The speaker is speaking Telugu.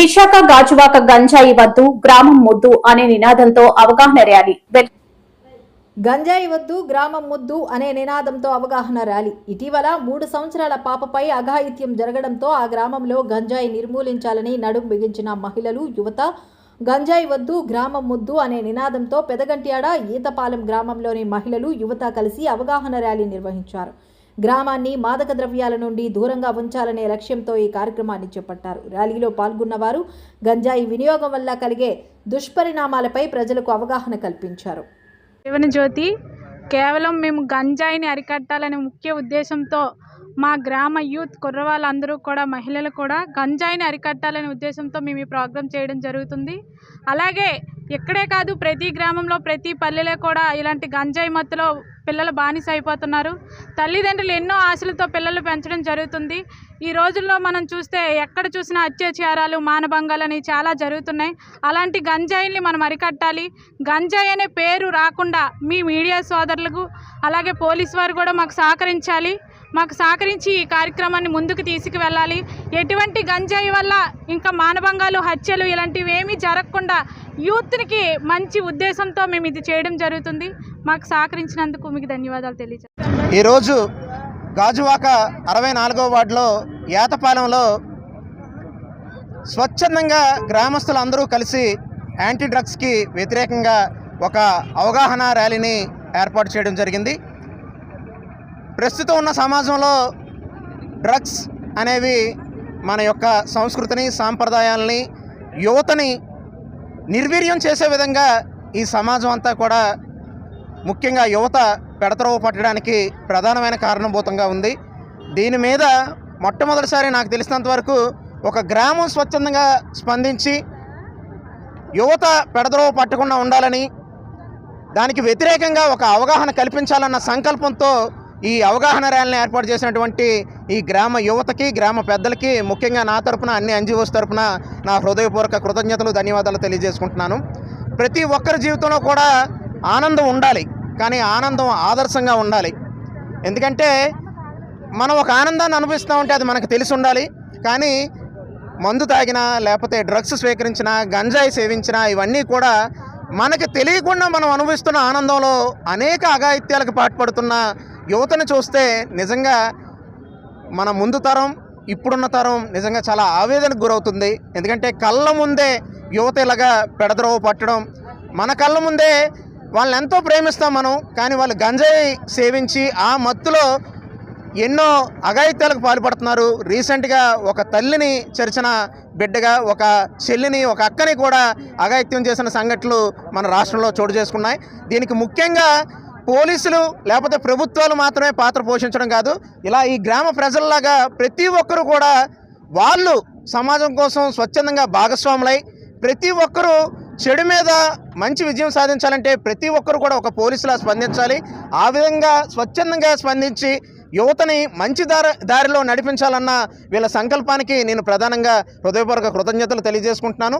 విశాఖ గాజువాక గంజాయి వద్దు గ్రామం ముద్దు అనే నినాదంతో అవగాహన ర్యాలీ. గంజాయి వద్దు గ్రామం ముద్దు అనే నినాదంతో అవగాహన ర్యాలీ. ఇటీవల 3 సంవత్సరాల పాపపై అఘాయిత్యం జరగడంతో ఆ గ్రామంలో గంజాయి నిర్మూలించాలని నడుం బిగించిన మహిళలు, యువత గంజాయి వద్దు గ్రామం ముద్దు అనే నినాదంతో పెదగంట్యాడ, ఈతపాలెం గ్రామంలోని మహిళలు, యువత కలిసి అవగాహన ర్యాలీ నిర్వహించారు. గ్రామాన్ని మాదక ద్రవ్యాల నుండి దూరంగా ఉంచాలనే లక్ష్యంతో ఈ కార్యక్రమాన్ని చేపట్టారు. ర్యాలీలో పాల్గొన్నవారు గంజాయి వినియోగం వల్ల కలిగే దుష్పరిణామాలపై ప్రజలకు అవగాహన కల్పించారు. జీవనజ్యోతి కేవలం మేము గంజాయిని అరికట్టాలనే ముఖ్య ఉద్దేశంతో మా గ్రామ యూత్ కుర్రవాళ్ళందరూ కూడా, మహిళలు కూడా గంజాయిని అరికట్టాలనే ఉద్దేశంతో మేము ఈ ప్రోగ్రాం చేయడం జరుగుతుంది. అలాగే ఇక్కడే కాదు, ప్రతి గ్రామంలో, ప్రతి పల్లెలో కూడా ఇలాంటి గంజాయి మత్తులో పిల్లలు బానిస అయిపోతున్నారు. తల్లిదండ్రులు ఎన్నో ఆశలతో పిల్లలు పెంచడం జరుగుతుంది. ఈ రోజుల్లో మనం చూస్తే ఎక్కడ చూసినా అత్యాచారాలు, మానభంగాలు అనేవి చాలా జరుగుతున్నాయి. అలాంటి గంజాయిని మనం అరికట్టాలి. గంజాయి అనే పేరు రాకుండా మీ మీడియా సోదరులకు, అలాగే పోలీసు వారు కూడా మాకు సహకరించాలి. మాకు సహకరించి ఈ కార్యక్రమాన్ని ముందుకు తీసుకువెళ్ళాలి. ఎటువంటి గంజాయి వల్ల ఇంకా మానభంగాలు, హత్యలు ఇలాంటివి ఏమీ జరగకుండా యూత్కి మంచి ఉద్దేశంతో మేము ఇది చేయడం జరుగుతుంది. మాకు సహకరించినందుకు మీకు ధన్యవాదాలు తెలియజేస్తాను. ఈరోజు గాజువాక 64వ వార్డులో ఏతపాలెంలో స్వచ్ఛందంగా గ్రామస్తులందరూ కలిసి యాంటీ డ్రగ్స్కి వ్యతిరేకంగా ఒక అవగాహన ర్యాలీని ఏర్పాటు చేయడం జరిగింది. ప్రస్తుతం ఉన్న సమాజంలో డ్రగ్స్ అనేవి మన యొక్క సంస్కృతిని, సాంప్రదాయాలని, యువతని నిర్వీర్యం చేసే విధంగా ఈ సమాజం అంతా కూడా, ముఖ్యంగా యువత పెడతరవ పట్టడానికి ప్రధానమైన కారణభూతంగా ఉంది. దీని మీద మొట్టమొదటిసారి నాకు తెలిసినంత వరకు ఒక గ్రామం స్వచ్ఛందంగా స్పందించి యువత పెడతరవ పట్టకుండా ఉండాలని, దానికి వ్యతిరేకంగా ఒక అవగాహన కల్పించాలన్న సంకల్పంతో ఈ అవగాహన ర్యాలీని ఏర్పాటు చేసినటువంటి ఈ గ్రామ యువతకి, గ్రామ పెద్దలకి, ముఖ్యంగా నా తరపున, అన్ని ఎన్జిఓస్ తరపున నా హృదయపూర్వక కృతజ్ఞతలు, ధన్యవాదాలు తెలియజేసుకుంటున్నాను. ప్రతి ఒక్కరి జీవితంలో కూడా ఆనందం ఉండాలి, కానీ ఆనందం ఆదర్శంగా ఉండాలి. ఎందుకంటే మనం ఒక ఆనందాన్ని అనుభవిస్తూ ఉంటే అది మనకు తెలిసి ఉండాలి. కానీ మందు తాగినా, లేకపోతే డ్రగ్స్ స్వీకరించినా, గంజాయి సేవించినా, ఇవన్నీ కూడా మనకు తెలియకుండా మనం అనుభవిస్తున్న ఆనందంలో అనేక అఘాయిత్యాలకు పాటుపడుతున్న యువతను చూస్తే నిజంగా మన ముందు తరం, ఇప్పుడున్న తరం నిజంగా చాలా ఆవేదనకు గురవుతుంది. ఎందుకంటే కళ్ళ ముందే యువత ఇలాగా పెడద్రోవ పట్టడం, మన కళ్ళ ముందే వాళ్ళని ఎంతో ప్రేమిస్తాం మనం, కానీ వాళ్ళు గంజాయి సేవించి ఆ మత్తులో ఎన్నో అఘాయిత్యాలకు పాల్పడుతున్నారు. రీసెంట్గా ఒక తల్లిని చెరిచిన బిడ్డగా, ఒక చెల్లిని, ఒక అక్కని కూడా అఘాయిత్యం చేసిన సంఘటనలు మన రాష్ట్రంలో చోటు చేసుకున్నాయి. దీనికి ముఖ్యంగా పోలీసులు లేకపోతే ప్రభుత్వాలు మాత్రమే పాత్ర పోషించడం కాదు, ఇలా ఈ గ్రామ ప్రజల్లాగా ప్రతి ఒక్కరూ కూడా వాళ్ళు సమాజం కోసం స్వచ్ఛందంగా భాగస్వాములై, ప్రతి ఒక్కరూ చెడు మీద మంచి విజయం సాధించాలంటే ప్రతి ఒక్కరు కూడా ఒక పోలీసులా స్పందించాలి. ఆ విధంగా స్వచ్ఛందంగా స్పందించి యువతని మంచి దారిలో నడిపించాలన్న వీళ్ళ సంకల్పానికి నేను ప్రధానంగా హృదయపూర్వక కృతజ్ఞతలు తెలియజేసుకుంటున్నాను.